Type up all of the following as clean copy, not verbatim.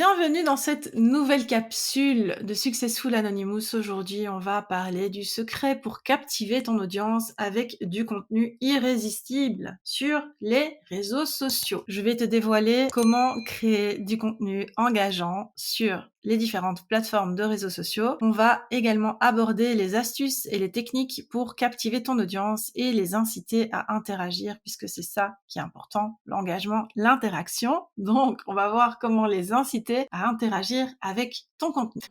Bienvenue dans cette nouvelle capsule de Successful Anonymous. Aujourd'hui, on va parler du secret pour captiver ton audience avec du contenu irrésistible sur les réseaux sociaux. Je vais te dévoiler comment créer du contenu engageant sur les différentes plateformes de réseaux sociaux. On va également aborder les astuces et les techniques pour captiver ton audience et les inciter à interagir, puisque c'est ça qui est important, l'engagement, l'interaction. Donc, on va voir comment les inciter à interagir avec ton contenu.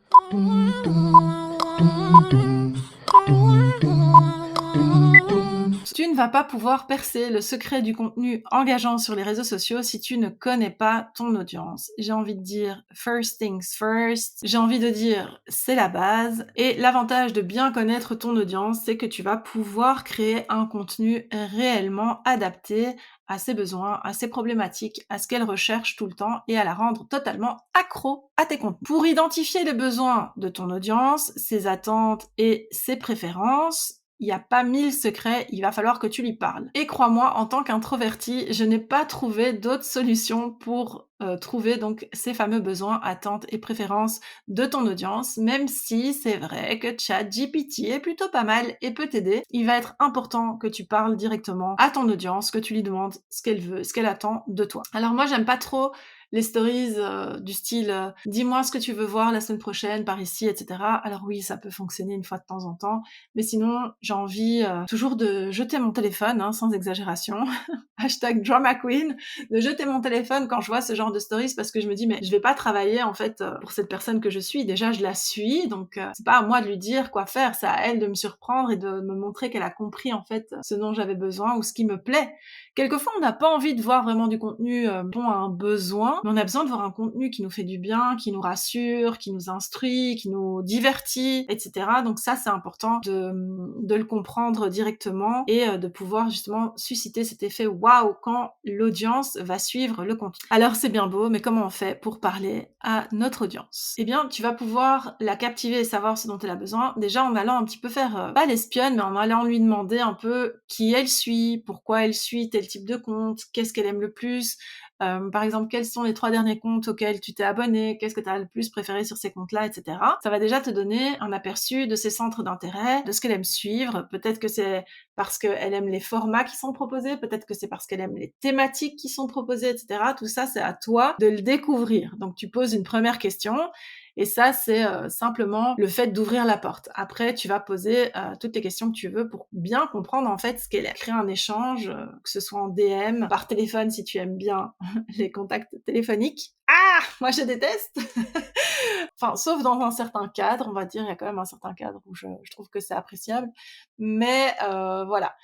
Tu ne vas pas pouvoir percer le secret du contenu engageant sur les réseaux sociaux si tu ne connais pas ton audience. J'ai envie de dire first things first. J'ai envie de dire c'est la base. Et l'avantage de bien connaître ton audience, c'est que tu vas pouvoir créer un contenu réellement adapté à ses besoins, à ses problématiques, à ce qu'elle recherche tout le temps et à la rendre totalement accro à tes contenus. Pour identifier les besoins de ton audience, ses attentes et ses préférences, il n'y a pas 1000 secrets, il va falloir que tu lui parles. Et crois-moi, en tant qu'introvertie, je n'ai pas trouvé d'autres solutions pour trouver donc ces fameux besoins, attentes et préférences de ton audience, même si c'est vrai que ChatGPT est plutôt pas mal et peut t'aider. Il va être important que tu parles directement à ton audience, que tu lui demandes ce qu'elle veut, ce qu'elle attend de toi. Alors moi, j'aime pas trop les stories du style dis-moi ce que tu veux voir la semaine prochaine par ici, etc. Alors oui, ça peut fonctionner une fois de temps en temps, mais sinon j'ai envie toujours de jeter mon téléphone, sans exagération, hashtag drama queen, de jeter mon téléphone quand je vois ce genre de stories, parce que je me dis mais je vais pas travailler en fait pour cette personne que je suis, déjà je la suis, donc c'est pas à moi de lui dire quoi faire, c'est à elle de me surprendre et de me montrer qu'elle a compris en fait ce dont j'avais besoin ou ce qui me plaît. Quelquefois, on n'a pas envie de voir vraiment du contenu dont on a un besoin, mais on a besoin de voir un contenu qui nous fait du bien, qui nous rassure, qui nous instruit, qui nous divertit, etc. Donc ça, c'est important de le comprendre directement et de pouvoir justement susciter cet effet waouh quand l'audience va suivre le contenu. Alors c'est bien beau, mais comment on fait pour parler à notre audience? Eh bien, tu vas pouvoir la captiver et savoir ce dont elle a besoin, déjà en allant un petit peu faire, pas l'espionne, mais en allant lui demander un peu qui elle suit, pourquoi elle suit tel type de compte, qu'est-ce qu'elle aime le plus, par exemple, quels sont les 3 derniers comptes auxquels tu t'es abonné, qu'est-ce que tu as le plus préféré sur ces comptes-là, etc. Ça va déjà te donner un aperçu de ses centres d'intérêt, de ce qu'elle aime suivre. Peut-être que c'est parce qu'elle aime les formats qui sont proposés, peut-être que c'est parce qu'elle aime les thématiques qui sont proposées, etc. Tout ça, c'est à toi de le découvrir. Donc tu poses une première question, et ça, c'est simplement le fait d'ouvrir la porte. Après, tu vas poser toutes les questions que tu veux pour bien comprendre en fait ce qu'elle est. Créer un échange, que ce soit en DM, par téléphone si tu aimes bien les contacts téléphoniques. Ah, moi je déteste. Enfin, sauf dans un certain cadre, on va dire, il y a quand même un certain cadre où je trouve que c'est appréciable. Mais voilà,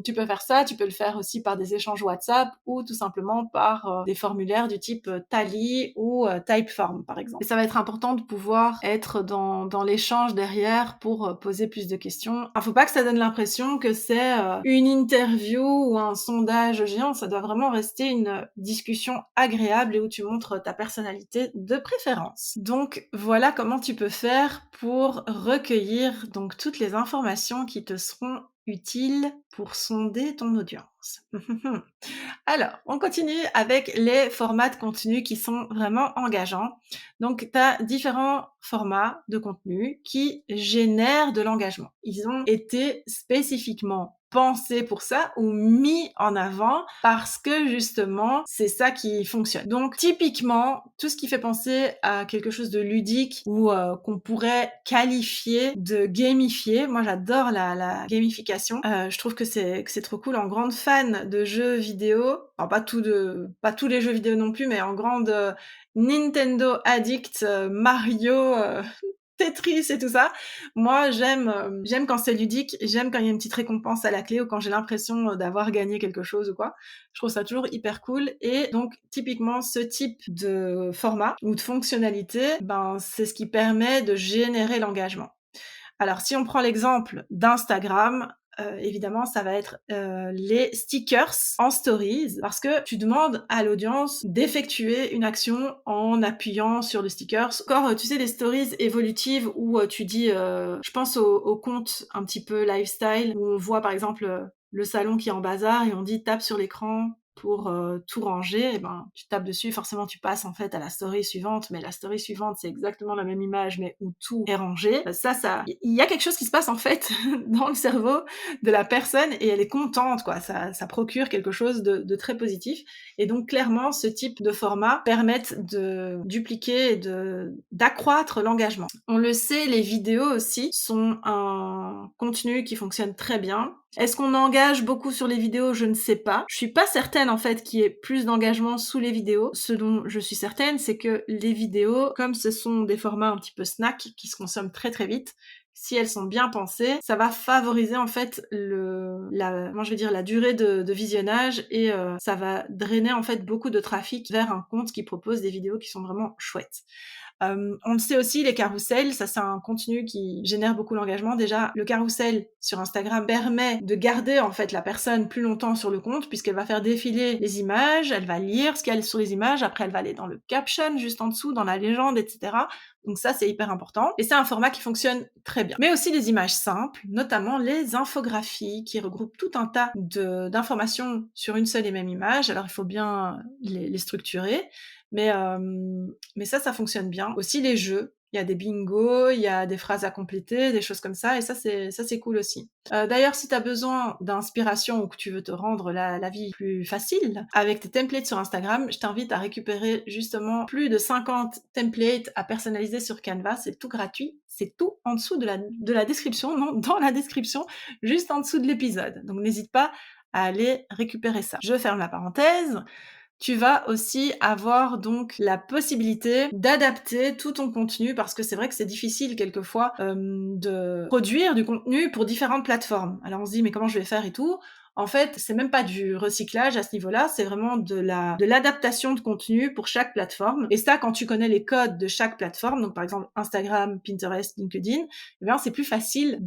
tu peux faire ça, tu peux le faire aussi par des échanges WhatsApp ou tout simplement par des formulaires du type Tally ou Typeform, par exemple. Et ça va être important de pouvoir être dans l'échange derrière pour poser plus de questions. Il faut pas que ça donne l'impression que c'est une interview ou un sondage géant, ça doit vraiment rester une discussion agréable et où tu montres ta personnalité de préférence. Donc voilà comment tu peux faire pour recueillir donc toutes les informations qui te seront utiles pour sonder ton audience. Alors, on continue avec les formats de contenu qui sont vraiment engageants. Donc, tu as différents formats de contenu qui génèrent de l'engagement. Ils ont été spécifiquement pensés pour ça ou mis en avant parce que justement, c'est ça qui fonctionne. Donc, typiquement, tout ce qui fait penser à quelque chose de ludique ou qu'on pourrait qualifier de gamifié. Moi, j'adore la gamification. Je trouve que c'est trop cool. En grande fan de jeux vidéo, alors pas tous les jeux vidéo non plus, mais en grande Nintendo addict, Mario, Tetris et tout ça. Moi, j'aime quand c'est ludique, j'aime quand il y a une petite récompense à la clé ou quand j'ai l'impression d'avoir gagné quelque chose ou quoi. Je trouve ça toujours hyper cool. Et donc, typiquement, ce type de format ou de fonctionnalité, ben, c'est ce qui permet de générer l'engagement. Alors, si on prend l'exemple d'Instagram, évidemment, ça va être les stickers en stories, parce que tu demandes à l'audience d'effectuer une action en appuyant sur le sticker. Encore, tu sais, les stories évolutives où tu dis, je pense aux comptes un petit peu lifestyle, où on voit par exemple le salon qui est en bazar et on dit tape sur l'écran pour tout ranger, tu tapes dessus, forcément tu passes en fait à la story suivante, mais la story suivante c'est exactement la même image mais où tout est rangé. Il y a quelque chose qui se passe en fait dans le cerveau de la personne et elle est contente quoi, ça procure quelque chose de très positif et donc clairement ce type de format permettent de dupliquer et d'accroître l'engagement. On le sait, les vidéos aussi sont un contenu qui fonctionne très bien. Est-ce qu'on engage beaucoup sur les vidéos? Je ne sais pas. Je suis pas certaine en fait qu'il y ait plus d'engagement sous les vidéos. Ce dont je suis certaine, c'est que les vidéos, comme ce sont des formats un petit peu snack qui se consomment très très vite, si elles sont bien pensées, ça va favoriser en fait la durée de visionnage et ça va drainer en fait beaucoup de trafic vers un compte qui propose des vidéos qui sont vraiment chouettes. On le sait aussi, les carousels, ça c'est un contenu qui génère beaucoup l'engagement. Déjà, le carrousel sur Instagram permet de garder en fait la personne plus longtemps sur le compte puisqu'elle va faire défiler les images, elle va lire ce qu'il y a sur les images, après elle va aller dans le caption juste en dessous, dans la légende, etc. Donc ça, c'est hyper important. Et c'est un format qui fonctionne très bien. Mais aussi les images simples, notamment les infographies qui regroupent tout un tas d'informations sur une seule et même image. Alors il faut bien les structurer. Mais ça fonctionne bien. Aussi les jeux, il y a des bingos, il y a des phrases à compléter, des choses comme ça, et ça c'est cool aussi. D'ailleurs, si tu as besoin d'inspiration ou que tu veux te rendre la vie plus facile, avec tes templates sur Instagram, je t'invite à récupérer justement plus de 50 templates à personnaliser sur Canva, c'est tout gratuit, c'est tout en dessous de la description, non, dans la description, juste en dessous de l'épisode. Donc n'hésite pas à aller récupérer ça. Je ferme la parenthèse. Tu vas aussi avoir donc la possibilité d'adapter tout ton contenu parce que c'est vrai que c'est difficile quelquefois de produire du contenu pour différentes plateformes. Alors on se dit mais comment je vais faire et tout. En fait, c'est même pas du recyclage à ce niveau-là, c'est vraiment de l'adaptation de contenu pour chaque plateforme. Et ça, quand tu connais les codes de chaque plateforme, donc par exemple Instagram, Pinterest, LinkedIn, eh bien c'est plus facile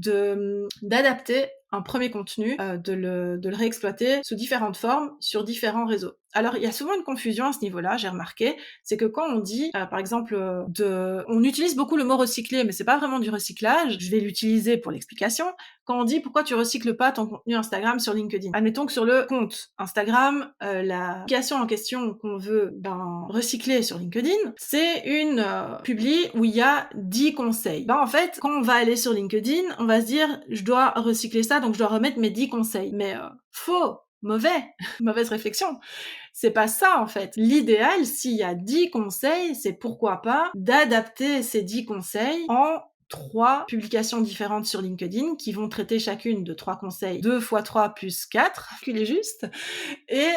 d'adapter un premier contenu, de le réexploiter sous différentes formes sur différents réseaux. Alors, il y a souvent une confusion à ce niveau-là, j'ai remarqué, c'est que quand on dit, par exemple, on utilise beaucoup le mot recycler, mais c'est pas vraiment du recyclage, je vais l'utiliser pour l'explication. Quand on dit pourquoi tu recycles pas ton contenu Instagram sur LinkedIn. Admettons que sur le compte Instagram, l'application en question qu'on veut recycler sur LinkedIn, c'est une publi où il y a 10 conseils. En fait, quand on va aller sur LinkedIn, on va se dire je dois recycler ça, donc je dois remettre mes 10 conseils. Mais faux, mauvais, mauvaise réflexion. C'est pas ça en fait. L'idéal, s'il y a 10 conseils, c'est pourquoi pas d'adapter ces 10 conseils en 3 publications différentes sur LinkedIn qui vont traiter chacune de 3 conseils, 2 x 3 plus 4, calculez juste. Et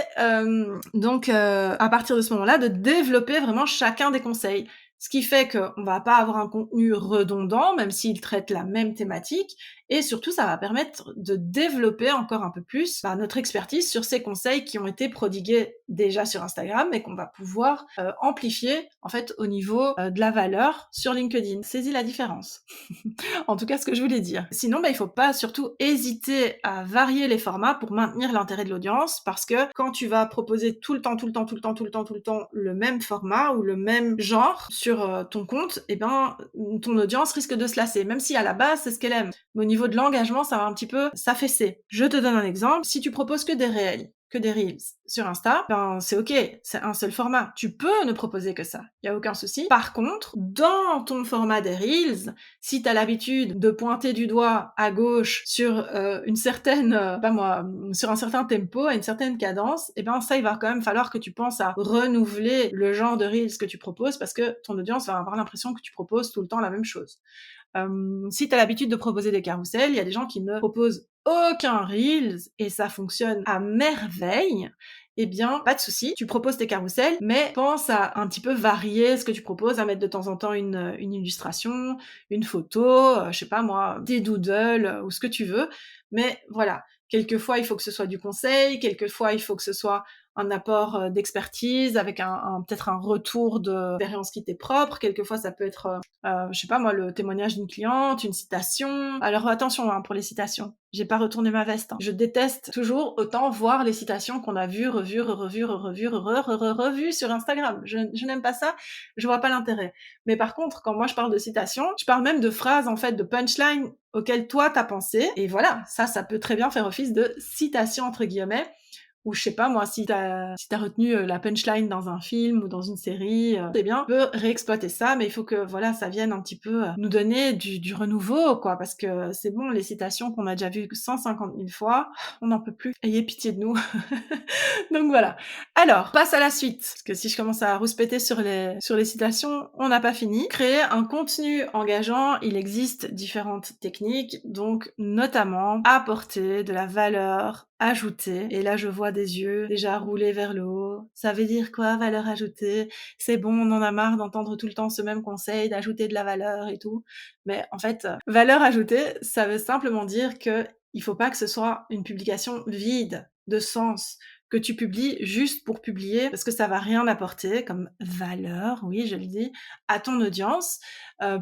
donc à partir de ce moment-là, de développer vraiment chacun des conseils. Ce qui fait qu'on va pas avoir un contenu redondant, même s'il traite la même thématique, et surtout ça va permettre de développer encore un peu plus notre expertise sur ces conseils qui ont été prodigués déjà sur Instagram et qu'on va pouvoir amplifier en fait au niveau de la valeur sur LinkedIn. Saisis la différence. En tout cas, ce que je voulais dire. Sinon, il faut pas surtout hésiter à varier les formats pour maintenir l'intérêt de l'audience, parce que quand tu vas proposer tout le temps le même format ou le même genre sur ton compte, ton audience risque de se lasser, même si à la base c'est ce qu'elle aime. Mais au niveau de l'engagement, ça va un petit peu s'affaisser. Je te donne un exemple. Si tu proposes que des réels, que des Reels sur Insta, c'est ok, c'est un seul format. Tu peux ne proposer que ça, il y a aucun souci. Par contre, dans ton format des Reels, si tu as l'habitude de pointer du doigt à gauche sur une certaine, sur un certain tempo, à une certaine cadence, ça, il va quand même falloir que tu penses à renouveler le genre de Reels que tu proposes parce que ton audience va avoir l'impression que tu proposes tout le temps la même chose. Si tu as l'habitude de proposer des carousels, il y a des gens qui ne proposent aucun Reels et ça fonctionne à merveille. Pas de souci, tu proposes tes carousels, mais pense à un petit peu varier ce que tu proposes, à mettre de temps en temps une illustration, une photo, je sais pas moi, des doodles ou ce que tu veux. Mais voilà, quelquefois il faut que ce soit du conseil, quelquefois il faut que ce soit un apport d'expertise avec peut-être un retour d'expérience qui t'est propre. Quelquefois ça peut être je sais pas moi, le témoignage d'une cliente, une citation. Alors attention pour les citations, j'ai pas retourné ma veste. Je déteste toujours autant voir les citations qu'on a vues, revues sur Instagram. Je n'aime pas ça, je vois pas l'intérêt. Mais par contre, quand moi je parle de citations, je parle même de phrases en fait, de punchline auxquelles toi t'as pensé. Et voilà, ça peut très bien faire office de citation entre guillemets, ou je sais pas moi, si t'as retenu la punchline dans un film ou dans une série, c'est bien, on peut réexploiter ça, mais il faut que voilà, ça vienne un petit peu nous donner du renouveau, quoi, parce que c'est bon, les citations qu'on a déjà vues 150 000 fois, on n'en peut plus. Ayez pitié de nous. Donc voilà. Alors, passe à la suite, parce que si je commence à rouspéter sur les citations, on n'a pas fini. Créer un contenu engageant, il existe différentes techniques, donc notamment apporter de la valeur ajoutée. Et là, je vois des yeux déjà roulés vers le haut. Ça veut dire quoi, valeur ajoutée? C'est bon, on en a marre d'entendre tout le temps ce même conseil d'ajouter de la valeur et tout. Mais en fait, valeur ajoutée, ça veut simplement dire que il faut pas que ce soit une publication vide de sens, que tu publies juste pour publier, parce que ça va rien apporter comme valeur, oui, je le dis, à ton audience.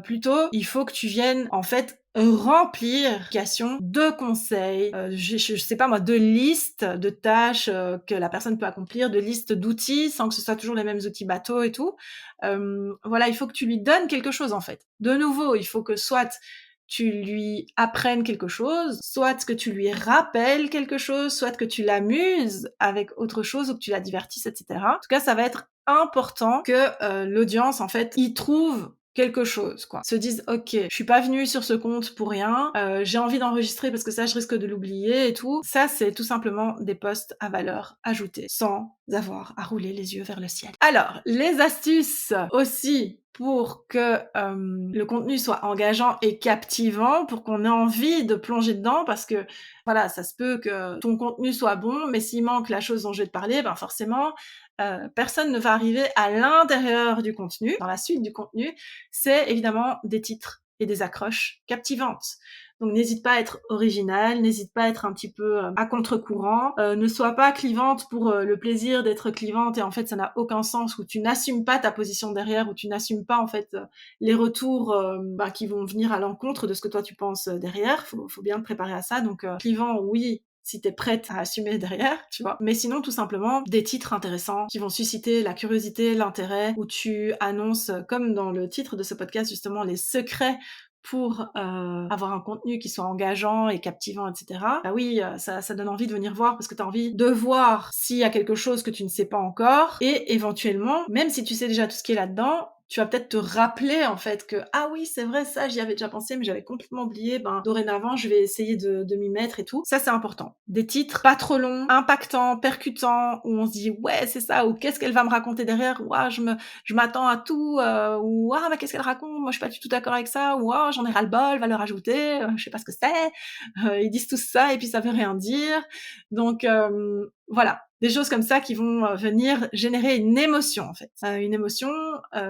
Plutôt, il faut que tu viennes, en fait, remplir l'application de conseils, je sais pas moi, de listes de tâches que la personne peut accomplir, de listes d'outils, sans que ce soit toujours les mêmes outils bateaux et tout. Voilà, il faut que tu lui donnes quelque chose, en fait. De nouveau, il faut que soit tu lui apprennes quelque chose, soit que tu lui rappelles quelque chose, soit que tu l'amuses avec autre chose ou que tu la divertisses, etc. En tout cas, ça va être important que l'audience, en fait, y trouve quelque chose, quoi. Se dise, ok, je suis pas venue sur ce compte pour rien, j'ai envie d'enregistrer parce que ça, je risque de l'oublier et tout. Ça, c'est tout simplement des posts à valeur ajoutée, sans avoir à rouler les yeux vers le ciel. Alors, les astuces aussi pour que le contenu soit engageant et captivant, pour qu'on ait envie de plonger dedans, parce que voilà, ça se peut que ton contenu soit bon, mais s'il manque la chose dont je vais te parler, ben forcément, personne ne va arriver à l'intérieur du contenu, dans la suite du contenu. C'est évidemment des titres et des accroches captivantes. Donc n'hésite pas à être original, n'hésite pas à être un petit peu à contre-courant, ne sois pas clivante pour le plaisir d'être clivante et en fait ça n'a aucun sens, où tu n'assumes pas ta position derrière, où tu n'assumes pas en fait les retours qui vont venir à l'encontre de ce que toi tu penses derrière. Faut bien te préparer à ça. Donc clivant, oui, si t'es prête à assumer derrière, tu vois. Mais sinon, tout simplement, des titres intéressants qui vont susciter la curiosité, l'intérêt, où tu annonces, comme dans le titre de ce podcast, justement, les secrets pour avoir un contenu qui soit engageant et captivant, etc. Bah oui, ça donne envie de venir voir parce que tu as envie de voir s'il y a quelque chose que tu ne sais pas encore et éventuellement, même si tu sais déjà tout ce qui est là-dedans, tu vas peut-être te rappeler en fait que ah oui c'est vrai ça j'y avais déjà pensé mais j'avais complètement oublié, ben dorénavant je vais essayer de m'y mettre et tout. Ça c'est important. Des titres pas trop longs, impactants, percutants, où on se dit ouais c'est ça, ou qu'est-ce qu'elle va me raconter derrière, ouah je m'attends à tout, ou ah mais qu'est-ce qu'elle raconte, moi je suis pas du tout d'accord avec ça, ou ah j'en ai ras-le-bol, valeur ajoutée, je sais pas ce que c'est. Ils disent tout ça et puis ça veut rien dire. Donc voilà, des choses comme ça qui vont venir générer une émotion en fait. Une émotion,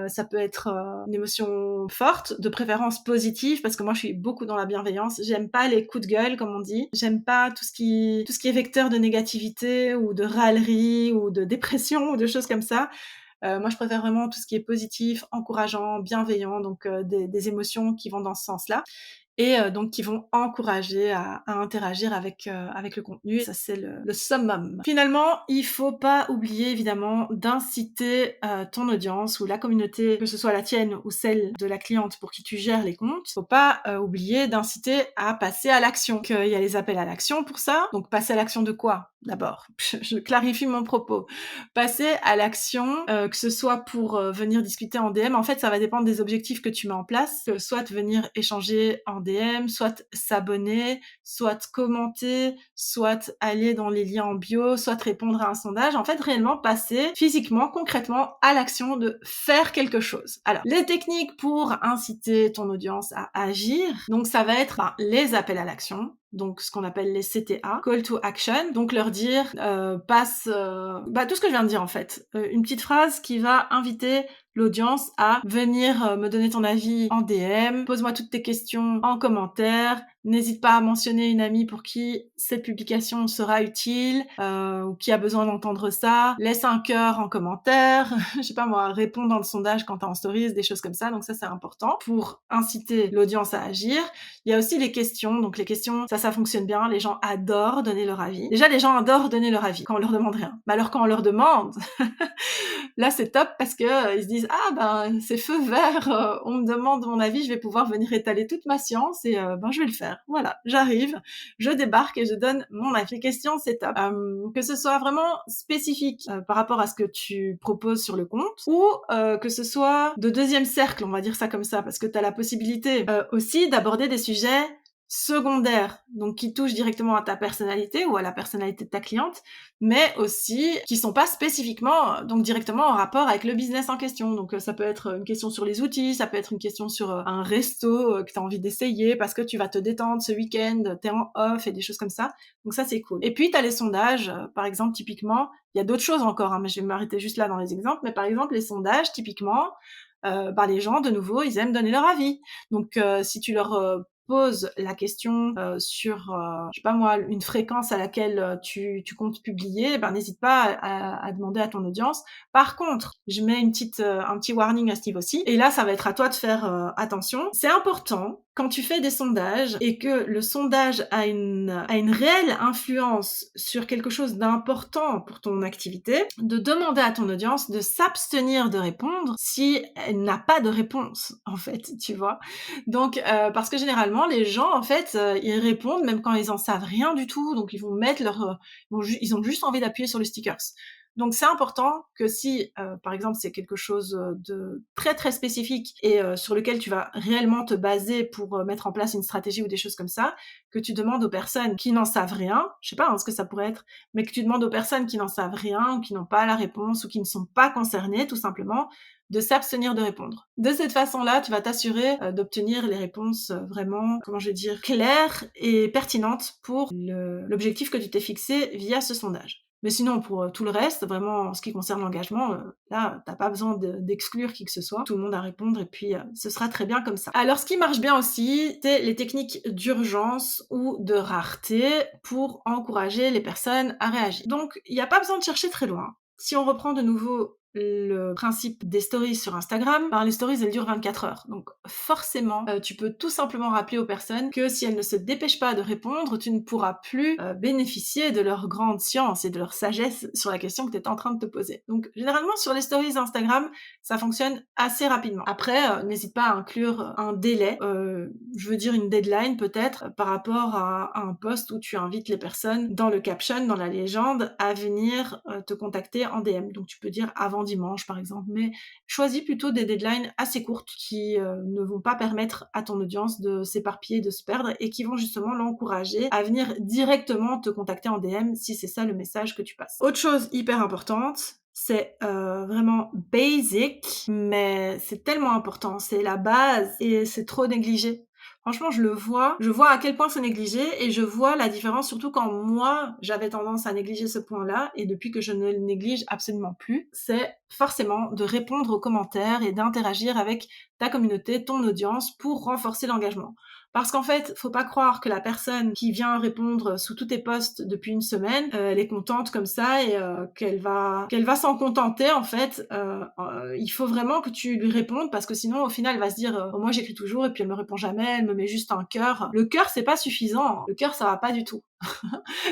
ça peut être une émotion forte, de préférence positive, parce que moi je suis beaucoup dans la bienveillance. J'aime pas les coups de gueule comme on dit. J'aime pas tout ce qui est vecteur de négativité ou de râlerie ou de dépression ou de choses comme ça. Moi je préfère vraiment tout ce qui est positif, encourageant, bienveillant, donc des émotions qui vont dans ce sens-là. Et donc qui vont encourager à interagir avec le contenu. Ça, c'est le summum. Finalement, il faut pas oublier évidemment d'inciter ton audience ou la communauté, que ce soit la tienne ou celle de la cliente pour qui tu gères les comptes. Faut pas oublier d'inciter à passer à l'action. Il y a les appels à l'action pour ça. Donc passer à l'action de quoi d'abord? Je clarifie mon propos. Passer à l'action, que ce soit pour venir discuter en DM. En fait, ça va dépendre des objectifs que tu mets en place. Soit venir échanger en DM, soit s'abonner, soit commenter, soit aller dans les liens en bio, soit répondre à un sondage. En fait, réellement passer physiquement, concrètement à l'action de faire quelque chose. Alors, les techniques pour inciter ton audience à agir, donc ça va être les appels à l'action, donc ce qu'on appelle les CTA, Call to Action, donc leur dire passe tout ce que je viens de dire en fait, une petite phrase qui va inviter l'audience à venir me donner ton avis en DM, pose-moi toutes tes questions en commentaire, n'hésite pas à mentionner une amie pour qui cette publication sera utile ou qui a besoin d'entendre ça, laisse un cœur en commentaire, je sais pas moi, réponds dans le sondage quand t'es en stories, des choses comme ça, donc ça c'est important pour inciter l'audience à agir. Il y a aussi les questions, donc les questions, ça fonctionne bien, les gens adorent donner leur avis. Déjà les gens adorent donner leur avis quand on leur demande rien, mais alors quand on leur demande, là c'est top parce que ils se disent ah ben c'est feu vert, on me demande mon avis, je vais pouvoir venir étaler toute ma science et je vais le faire. voilà, j'arrive, je débarque et je donne mon avis. Les questions, c'est top. Que ce soit vraiment spécifique par rapport à ce que tu proposes sur le compte ou que ce soit de deuxième cercle, on va dire ça comme ça, parce que tu as la possibilité aussi d'aborder des sujets secondaires, donc qui touchent directement à ta personnalité ou à la personnalité de ta cliente, mais aussi qui sont pas spécifiquement, donc directement en rapport avec le business en question. Donc ça peut être une question sur les outils, ça peut être une question sur un resto que tu as envie d'essayer parce que tu vas te détendre ce week-end, t'es en off et des choses comme ça. Donc ça, c'est cool. Et puis, tu as les sondages, par exemple, typiquement, il y a d'autres choses encore, hein, mais je vais m'arrêter juste là dans les exemples, mais par exemple, les sondages, typiquement, les gens, de nouveau, ils aiment donner leur avis. Donc si tu leur poses la question sur, je sais pas moi, une fréquence à laquelle tu comptes publier, n'hésite pas à demander à ton audience. Par contre, je mets un petit warning à ce niveau aussi, et là, ça va être à toi de faire attention. C'est important, quand tu fais des sondages et que le sondage a une réelle influence sur quelque chose d'important pour ton activité, de demander à ton audience de s'abstenir de répondre si elle n'a pas de réponse, en fait, tu vois. Donc, parce que généralement, les gens, en fait, ils répondent même quand ils en savent rien du tout, donc ils vont mettre ils ont juste envie d'appuyer sur les stickers. Donc c'est important que si, par exemple, c'est quelque chose de très très spécifique et sur lequel tu vas réellement te baser pour mettre en place une stratégie ou des choses comme ça, que tu demandes aux personnes qui n'en savent rien, je sais pas ce que ça pourrait être, mais que tu demandes aux personnes qui n'en savent rien ou qui n'ont pas la réponse ou qui ne sont pas concernées, tout simplement, de s'abstenir de répondre. De cette façon-là, tu vas t'assurer d'obtenir les réponses vraiment, comment je vais dire, claires et pertinentes pour l'objectif que tu t'es fixé via ce sondage. Mais sinon, pour tout le reste, vraiment, en ce qui concerne l'engagement, là, t'as pas besoin d'exclure qui que ce soit. Tout le monde a à répondre et puis ce sera très bien comme ça. Alors, ce qui marche bien aussi, c'est les techniques d'urgence ou de rareté pour encourager les personnes à réagir. Donc, il n'y a pas besoin de chercher très loin. Si on reprend de nouveau le principe des stories sur Instagram, les stories, elles durent 24 heures. Donc forcément, tu peux tout simplement rappeler aux personnes que si elles ne se dépêchent pas de répondre, tu ne pourras plus bénéficier de leur grande science et de leur sagesse sur la question que tu es en train de te poser. Donc généralement, sur les stories Instagram, ça fonctionne assez rapidement. Après, n'hésite pas à inclure un délai, je veux dire une deadline peut-être, par rapport à un post où tu invites les personnes dans le caption, dans la légende, à venir te contacter en DM. Donc tu peux dire avant dimanche par exemple, mais choisis plutôt des deadlines assez courtes qui ne vont pas permettre à ton audience de s'éparpiller, de se perdre et qui vont justement l'encourager à venir directement te contacter en DM si c'est ça le message que tu passes. Autre chose hyper importante, c'est vraiment basic, mais c'est tellement important, c'est la base et c'est trop négligé. Franchement, je vois à quel point c'est négligé et je vois la différence surtout quand moi, j'avais tendance à négliger ce point-là et depuis que je ne le néglige absolument plus, c'est forcément de répondre aux commentaires et d'interagir avec ta communauté, ton audience pour renforcer l'engagement. Parce qu'en fait, faut pas croire que la personne qui vient répondre sous tous tes posts depuis une semaine, elle est contente comme ça et qu'elle va s'en contenter en fait. Il faut vraiment que tu lui répondes parce que sinon au final elle va se dire moi j'écris toujours et puis elle me répond jamais, elle me met juste un cœur. Le cœur c'est pas suffisant, le cœur ça va pas du tout.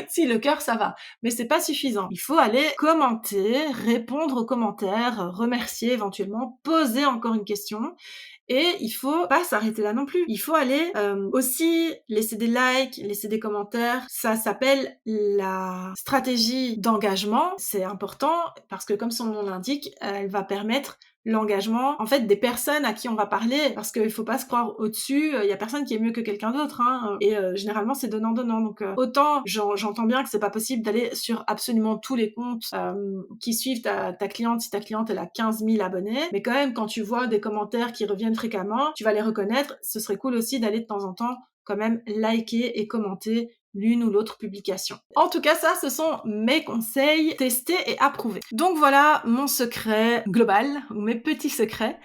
Si le cœur ça va, mais c'est pas suffisant. Il faut aller commenter, répondre aux commentaires, remercier éventuellement, poser encore une question. Et il faut pas s'arrêter là non plus. Il faut aller aussi laisser des likes, laisser des commentaires. Ça s'appelle la stratégie d'engagement. C'est important parce que comme son nom l'indique, elle va permettre l'engagement en fait des personnes à qui on va parler parce qu'il faut pas se croire au-dessus, il y a personne qui est mieux que quelqu'un d'autre et généralement c'est donnant donc autant j'entends bien que c'est pas possible d'aller sur absolument tous les comptes qui suivent ta cliente si ta cliente elle a 15 000 abonnés, mais quand même quand tu vois des commentaires qui reviennent fréquemment, tu vas les reconnaître. Ce serait cool aussi d'aller de temps en temps quand même liker et commenter l'une ou l'autre publication. En tout cas, ça, ce sont mes conseils testés et approuvés. Donc voilà mon secret global, ou mes petits secrets,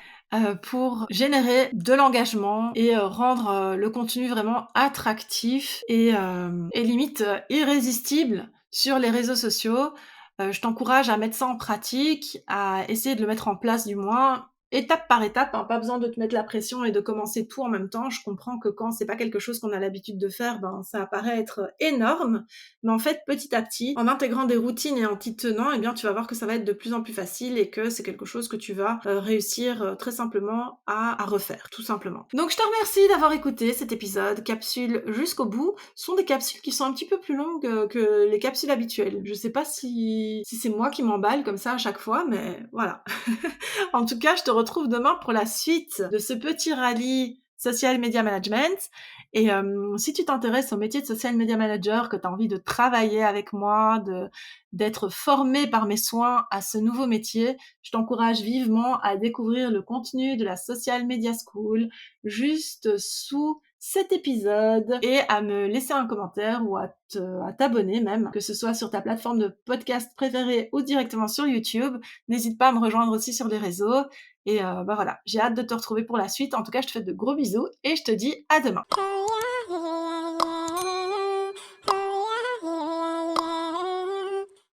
pour générer de l'engagement et rendre le contenu vraiment attractif et limite irrésistible sur les réseaux sociaux. Je t'encourage à mettre ça en pratique, à essayer de le mettre en place du moins, étape par étape, hein, pas besoin de te mettre la pression et de commencer tout en même temps. Je comprends que quand c'est pas quelque chose qu'on a l'habitude de faire, ça apparaît être énorme. Mais en fait, petit à petit, en intégrant des routines et en t'y tenant, eh bien, tu vas voir que ça va être de plus en plus facile et que c'est quelque chose que tu vas réussir très simplement à refaire, tout simplement. Donc, je te remercie d'avoir écouté cet épisode. Capsule jusqu'au bout sont des capsules qui sont un petit peu plus longues que les capsules habituelles. Je sais pas si c'est moi qui m'emballe comme ça à chaque fois, mais voilà. En tout cas, je te retrouve demain pour la suite de ce petit rallye Social Media Management. Et si tu t'intéresses au métier de Social Media Manager, que tu as envie de travailler avec moi, d'être formé par mes soins à ce nouveau métier, je t'encourage vivement à découvrir le contenu de la Social Media School juste sous cet épisode et à me laisser un commentaire ou à t'abonner même, que ce soit sur ta plateforme de podcast préférée ou directement sur YouTube. N'hésite pas à me rejoindre aussi sur les réseaux. Et voilà, j'ai hâte de te retrouver pour la suite. En tout cas, je te fais de gros bisous et je te dis à demain.